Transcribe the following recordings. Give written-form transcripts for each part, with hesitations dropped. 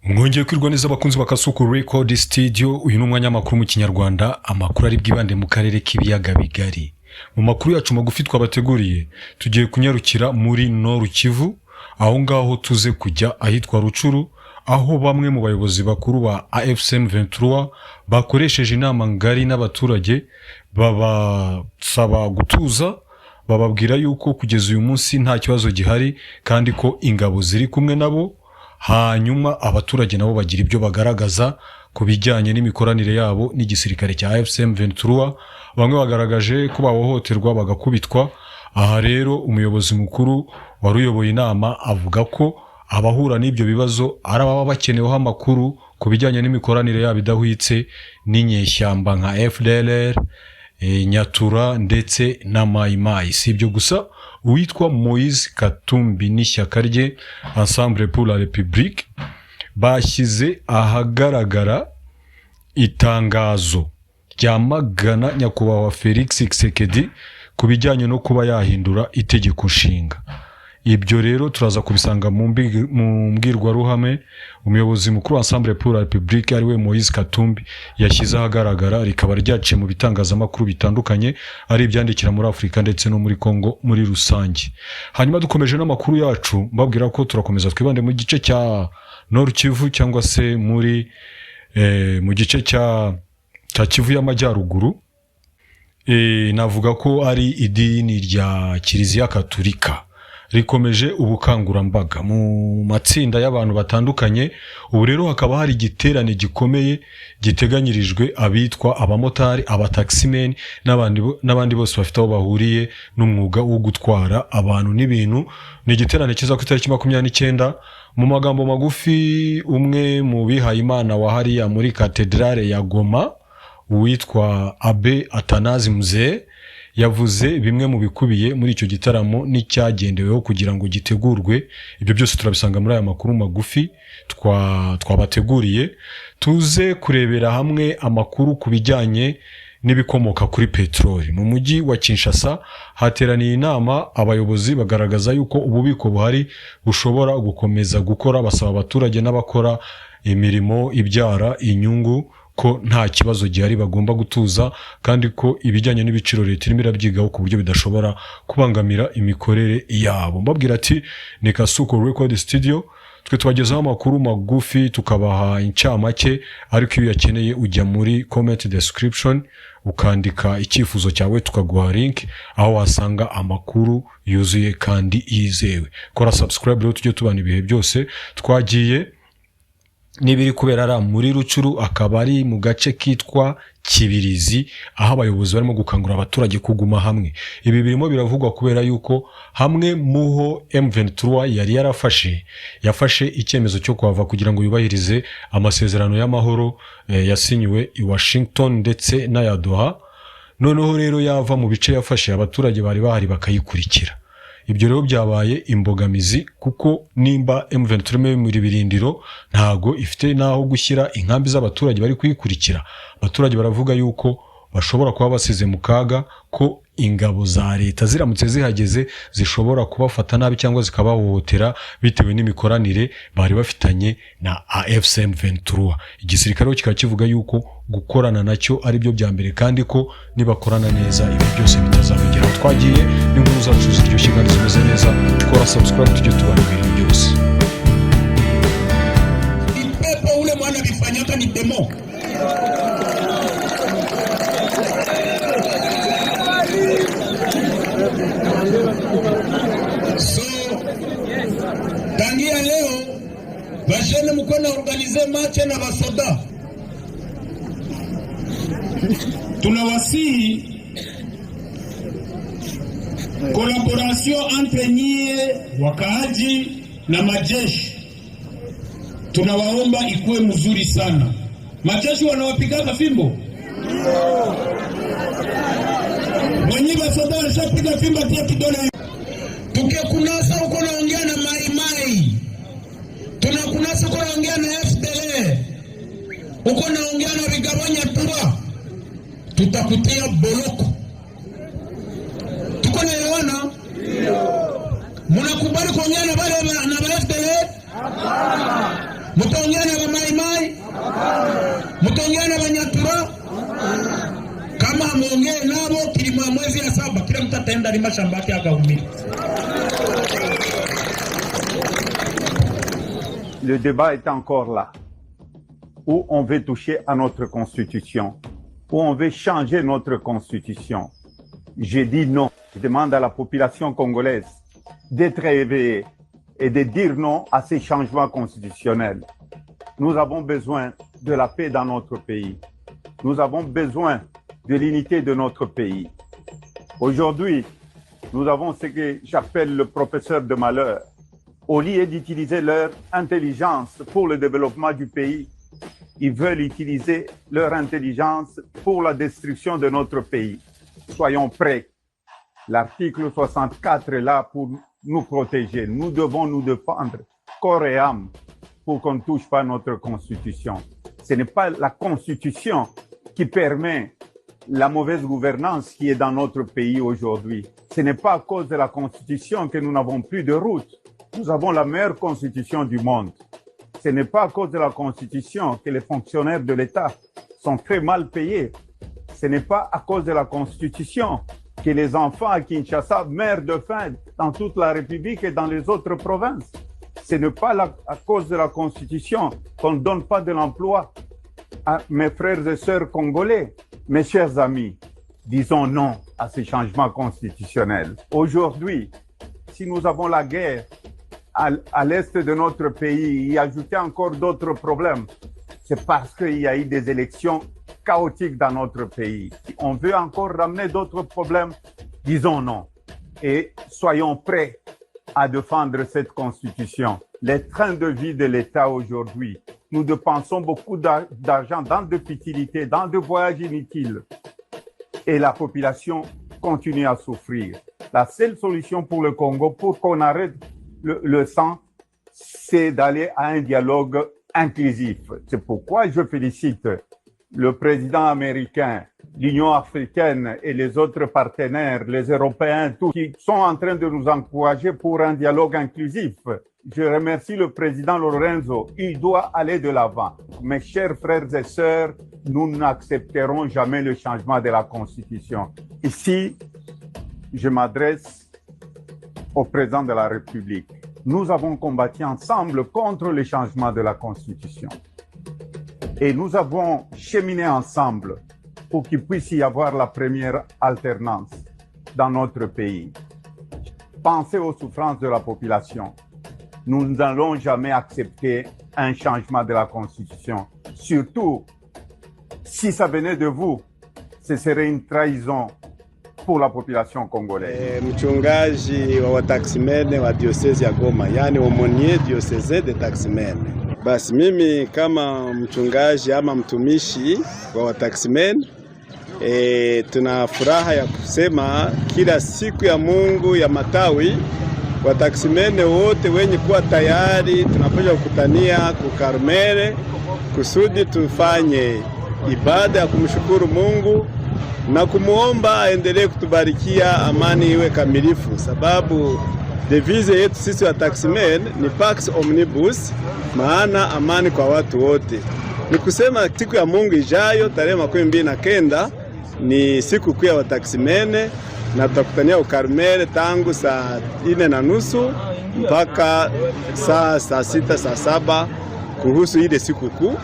Mwongeye kwirwa neza abakunzi bakasuku Record Studio. Uyu numwanya makuru mu Kinyarwanda, amakuru ari bwibande mu karere k'ibiyaga bigari. Mu makuru yacu magufi twabateguriye, tugiye kunyarukira muri Nord Kivu, aho ngaho tuze kujya ahitwa Rucuru, aho bamwe mu bayobozi bakuru ba AFCM 23 bakoresheje inama ngari n'abaturage babasaba gutuza, bababwira yuko kugeza uyu munsi nta kibazo gihari kandi ko ingabo ziri kumwe nabo. Hanyuma abaturage nabo bagira ibyo bagaragaza ku bijyanye n'imikoranire yabo n'igisirikare cya AFCM 23. Bamwe bagaragaje ko bahohoterwa bagakubitwa. Aha rero umuyobozi mukuru waruyoboye inama avuga ko abahura n'ibyo bibazo arababa bakeneweho amakuru ku bijyanye n'imikoranire yabo idahwitse n'inyeshyamba nka FDLR, Nyatura ndetse na Maimai. Si ibyo gusa, uwitwa Moise Katumbi n'ishyaka rye Ensemble pour la République bashyize ahagaragara itangazo ryamagana nyakubahwa Felix Tshisekedi ku bijyanye no kuba yahindura itegeko nshinga. Ibyo rero turaza kubisanga mu mbwirwaruhame umuyobozi mukuru wa Ensemble pour la République ariwe Moise Katumbi yashyize ahagaragara, rikaba ryaciye mu bitangazamakuru bitandukanye ari ibyandikira muri Afrika ndetse no muri Kongo muri rusange. Hanyuma dukomeje n'amakuru yacu mbabwira ko turakomeza twibande mu gice cya Nord Kivu cyangwa se mu gice cya Kivu y'Amajyaruguru. Navuga ko ari idini rya Kiliziya Katolika rikomeje ubukangurambaga mu matsinda y'abantu batandukanye. Ubu rero hakaba hari igiterane gikomeye giteganyirijwe abitwa abamotari, abataximen n'abandi bose bafite aho bahuriye n'umwuga wo gutwara abantu n'ibintu. Ni igiterane kiza ku itariki 29. Mu magambo magufi, umwe mu bihaye Imana wa hariya muri katedrale ya Goma uwitwa Abe Atanazi Mzee yavuze bimwe mu bikubiye muri icyo gitaramo n'icyagendeweho kugira ngo gitegurwe. Ibyo byose turabisanga muri aya makuru magufi twabateguriye. Tuze kurebera hamwe amakuru ku bijyanye n'ibikomoka kuri petroli. Mu mujyi wa Kinshasa hateraniye inama, abayobozi bagaragaza yuko ububiko buhari bushobora gukomeza gukora. Basaba abaturage n'abakora imirimo ibyara inyungu ko nta kibazo gihari bagomba gutuza, kandi ko ibijyanye n'ibiciro leta irimo irabyigaho ku buryo bidashobora kubangamira imikorere yabo. Mbabwira ati ni Kasuku Record Studio, twe tubagezaho amakuru magufi tukabaha incamake, ariko iyo yakeneye ujya muri comment description ukandika icyifuzo cyawe tukaguha link aho wasanga amakuru yuzuye kandi yizewe. Kora subscribe rero tujye tubana ibihe byose. Twagiye nibiri kubera ara muri Rucuru, akaba ari mu gace kitwa Kibirizi, aho abayobozi barimo gukangura abaturage kuguma hamwe. Ibi birimo biravugwa kubera yuko hamwe muho M23 yari yafashe icyemezo cyo kuhava kugira ngo yubahirize amasezerano y'amahoro yasinyiwe i Washington ndetse na ya Doha. Noneho rero yava mu bice yafashe, abaturage bari bahari bakayikurikira. Ibyo rero byabaye imbogamizi kuko nimba M23 muri birindiro ntago ifite naho gushyira inkambi z'abaturage bari kuyikurikira. Abaturage baravuga yuko bashobora kuba basize mu kaga, ko ingabo za leta ziramutse zihageze zishobora kubafata nabi cyangwa zikabahohotera bitewe n'imikoranire bari bafitanye na AFCM 23. Igisirikare kikaba kivuga yuko gukorana nacyo ari byo bya mbere, kandi ko nibakorana neza ibi byose bitazabigera. Twagiye n'inkuru zacu ziryoshye kandi zimeze neza. Kora subscribe tujye tubana ibintu byose. Ipepo ule mwana bifanyaka ni demo. So tangia leo bashene mukona organize match na basoda. Tunawasihi collaboration entre nyie wakaaji na majeshi. Tunawaomba ikuwe mzuri sana. Majeshi wanawapiga fimbo. Mwenye basoda walishapiga fimbo tia kidole. Tukikunasa uko naongea na Maimai, tunakunasa uko naongea na FDL, uko naongea na Bigabanya Tura, tutakutia boloko. Tuko naelewana? Mnakubali kuongea na wale na FDL? Hapana. Mutaongea na Wamaimai? Mutaongea na Wanyatura? Kama muongee nabo kilima mwezi ya 7 kila mtu ataenda lima shamba yake akaumia. Le débat est encore là, où on veut toucher à notre constitution, où on veut changer notre constitution. Je dis non. Je demande à la population congolaise d'être éveillée et de dire non à ces changements constitutionnels. Nous avons besoin de la paix dans notre pays. Nous avons besoin de l'unité de notre pays. Aujourd'hui, nous avons ce que j'appelle le professeur de malheur. Au lieu d'utiliser leur intelligence pour le développement du pays, ils veulent utiliser leur intelligence pour la destruction de notre pays. Soyons prêts. L'article 64 est là pour nous protéger. Nous devons nous défendre corps et âme pour qu'on ne touche pas notre constitution. Ce n'est pas la constitution qui permet la mauvaise gouvernance qui est dans notre pays aujourd'hui. Ce n'est pas à cause de la constitution que nous n'avons plus de route. Nous avons la meilleure constitution du monde. Ce n'est pas à cause de la constitution que les fonctionnaires de l'État sont très mal payés. Ce n'est pas à cause de la constitution que les enfants à Kinshasa meurent de faim dans toute la République et dans les autres provinces. Ce n'est pas à cause de la constitution qu'on ne donne pas de l'emploi à mes frères et sœurs congolais. Mes chers amis, disons non à ces changements constitutionnels. Aujourd'hui, si nous avons la guerre à l'est de notre pays et ajouter encore d'autres problèmes, c'est parce qu'il y a eu des élections chaotiques dans notre pays. On veut encore ramener d'autres problèmes, disons non. Et soyons prêts à défendre cette constitution. Les trains de vie de l'État aujourd'hui, nous dépensons beaucoup d'argent dans des futilités, dans des voyages inutiles. Et la population continue à souffrir. La seule solution pour le Congo, pour qu'on arrête le sang, c'est d'aller à un dialogue inclusif. C'est pourquoi je félicite le président américain, l'Union africaine et les autres partenaires, les Européens, tous, qui sont en train de nous encourager pour un dialogue inclusif. Je remercie le président Lorenzo. Il doit aller de l'avant. Mes chers frères et sœurs, nous n'accepterons jamais le changement de la Constitution. Ici, je m'adresse au président de la République. Nous avons combattu ensemble contre le changement de la Constitution. Et nous avons cheminé ensemble pour qu'il puisse y avoir la première alternance dans notre pays. Pensez aux souffrances de la population. Nous n'allons jamais accepter un changement de la Constitution. Surtout, si ça venait de vous, ce serait une trahison pour la population congolaise. Mchungaji wa wataksimene wa diocese ya Goma, yani aumônier diocese de taksimene. Basi mimi kama mchungaji ama mtumishi wa wataksimene, tuna furaha ya kusema kila siku ya Mungu ya matawi wataksimene wote wenye kuwa tayari tunapaswa kukutania kukarmele kusudi tufanye ibada ya kumshukuru Mungu na kumuomba aendelee kutubarikia, amani iwe kamilifu, sababu devise yetu sisi wa taximen ni Pax Omnibus, maana amani kwa watu wote. Ni kusema siku ya Mungu ijayo tarehe 29 ni siku kuu ya wataximene, na tutakutania ukarmele tangu saa 4:30 mpaka saa 6 saa 7 kuhusu ile siku kuu,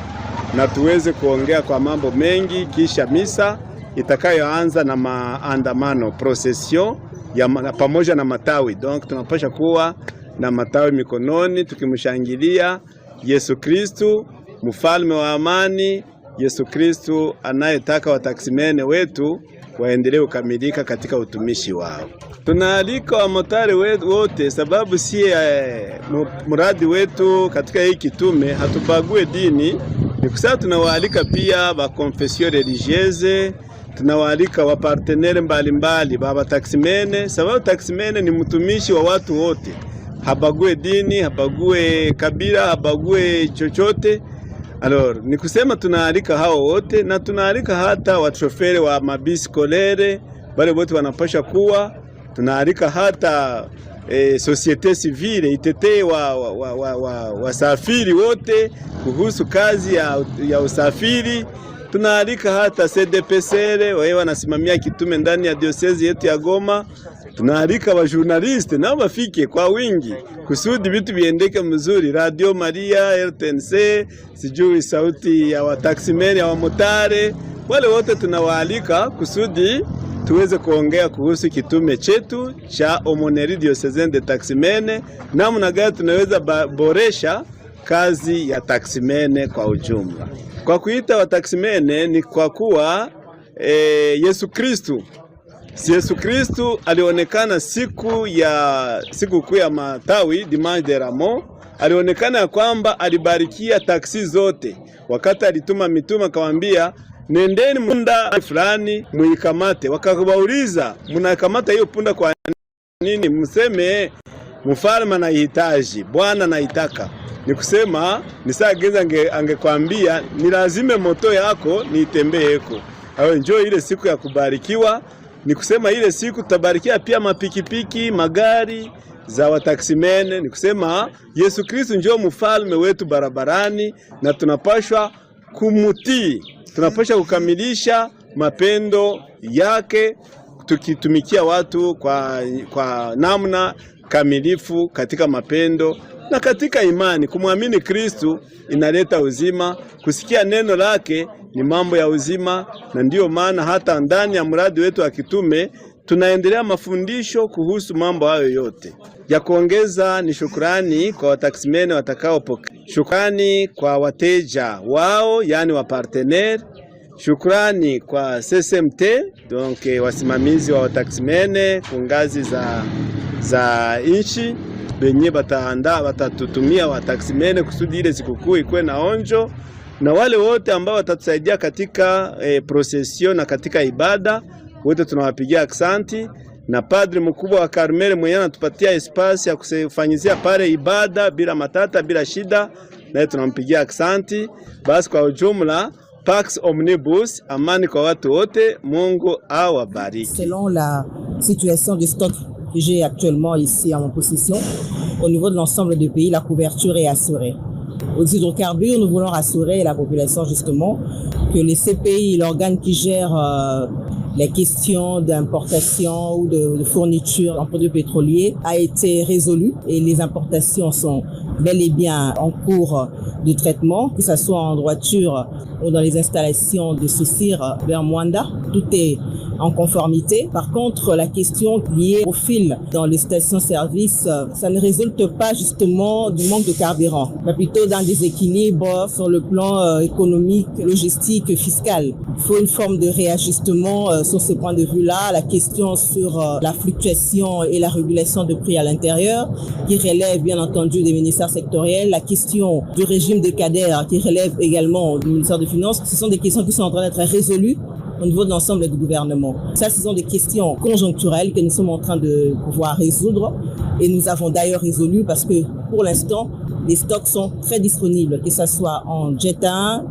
na tuweze kuongea kwa mambo mengi kisha misa itakayoanza na maandamano procession ya pamoja na matawi. Donc tunapasha kuwa na matawi mikononi tukimshangilia Yesu Kristu, mfalme wa amani, Yesu Kristu anayetaka wataksimene wetu waendelee kukamilika katika utumishi wao. Tunaalika wamotari wote, sababu si muradi wetu katika hii kitume hatubague dini. Ni kusema tunawaalika pia ba confession religieuse, tunawaalika wa partenaire mbalimbali baba taksimene, sababu taksimene ni mtumishi wa watu wote. Habague dini, habague kabila, habague chochote. Alors, ni kusema tunaalika hao wote, na tunaalika hata wachofere wa mabisi kolere, wale wote wanapasha kuwa. Tunaalika hata societe civile itetee wasafiri wote kuhusu kazi ya usafiri. Tunaalika hata CDPSR wao wanasimamia kitume ndani ya diocese yetu ya Goma. Tunaalika wa journaliste nao wafike kwa wingi kusudi vitu viendeke mzuri. Radio Maria, RTNC, sijui sauti ya wataximeni ya wamotare, wale wote tunawaalika kusudi tuweze kuongea kuhusu kitume chetu cha Aumônerie Diocésaine de Taximene, namna gani tunaweza boresha kazi ya taximene kwa ujumla. Kwa kuita wataximene ni kwa kuwa Yesu Kristu alionekana siku kuu ya matawi, Dimanche de Ramos, alionekana ya kwamba alibarikia taksi zote. Wakati alituma mitume akawaambia, nendeni punda fulani muikamate. Wakawauliza, mnakamata hiyo punda kwa nini? Mseme mfalme anahitaji, Bwana anaitaka. Ni kusema ni saa geza angekwambia ni lazime moto yako niitembeeko. Hayo njoo ile siku ya kubarikiwa. Ni kusema ile siku tutabarikia pia mapikipiki, magari za wataximene. Ni kusema Yesu Kristo njoo mfalme wetu barabarani, na tunapashwa kumutii. Tunapaswa kukamilisha mapendo yake tukitumikia watu kwa namna kamilifu katika mapendo na katika imani. Kumwamini Kristu inaleta uzima, kusikia neno lake ni mambo ya uzima, na ndiyo maana hata ndani ya mradi wetu wa kitume tunaendelea mafundisho kuhusu mambo hayo yote. Ya kuongeza ni shukrani kwa wataximene watakaopokea. Shukrani kwa wateja wao, yani wa partenaire. Shukrani kwa CSMT, donc wasimamizi wa wataximene kungazi za inchi, benye watatutumia wataximene kusudi ile sikukuu ikuwe na onjo, na wale wote ambao watatusaidia katika procession na katika ibada, wote tunawapigia aksanti. Na padri mkubwa wa Karmeli mwenye anatupatia espace ya kufanyizia pale ibada bila matata, bila shida, naye tunampigia aksanti. Basi kwa ujumla, Pax Omnibus, amani kwa watu wote, Mungu awabariki. Selon la situation du stock que j'ai actuellement ici en mon possession, au niveau de l'ensemble du pays, la couverture est assurée. Aux hydrocarbures, nous voulons rassurer la population justement que le CPI, l'organe qui gère les questions d'importation ou de fourniture en produits pétroliers, a été résolu et les importations sont bel et bien en cours de traitement, que ce soit en droiture ou dans les installations de Saussure vers Mwanda. Tout est en conformité. Par contre, la question liée au fil dans les stations-service, ça ne résulte pas justement du manque de carburant, mais plutôt d'un déséquilibre sur le plan économique, logistique, fiscal. Il faut une forme de réajustement sur ce point de vue-là. La question sur la fluctuation et la régulation de prix à l'intérieur, qui relève bien entendu des ministères sectoriels. La question du régime de CADER, qui relève également du ministère des Finances. Ce sont des questions qui sont en train d'être résolues au niveau de l'ensemble du gouvernement. Ça, ce sont des questions conjoncturelles que nous sommes en train de pouvoir résoudre, et nous avons d'ailleurs résolu parce que pour l'instant, les stocks sont très disponibles, que ce soit en jet 1,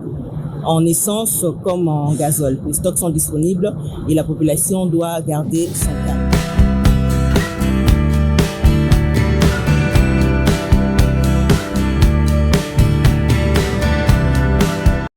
en essence comme en gazole. Les stocks sont disponibles et la population doit garder son calme.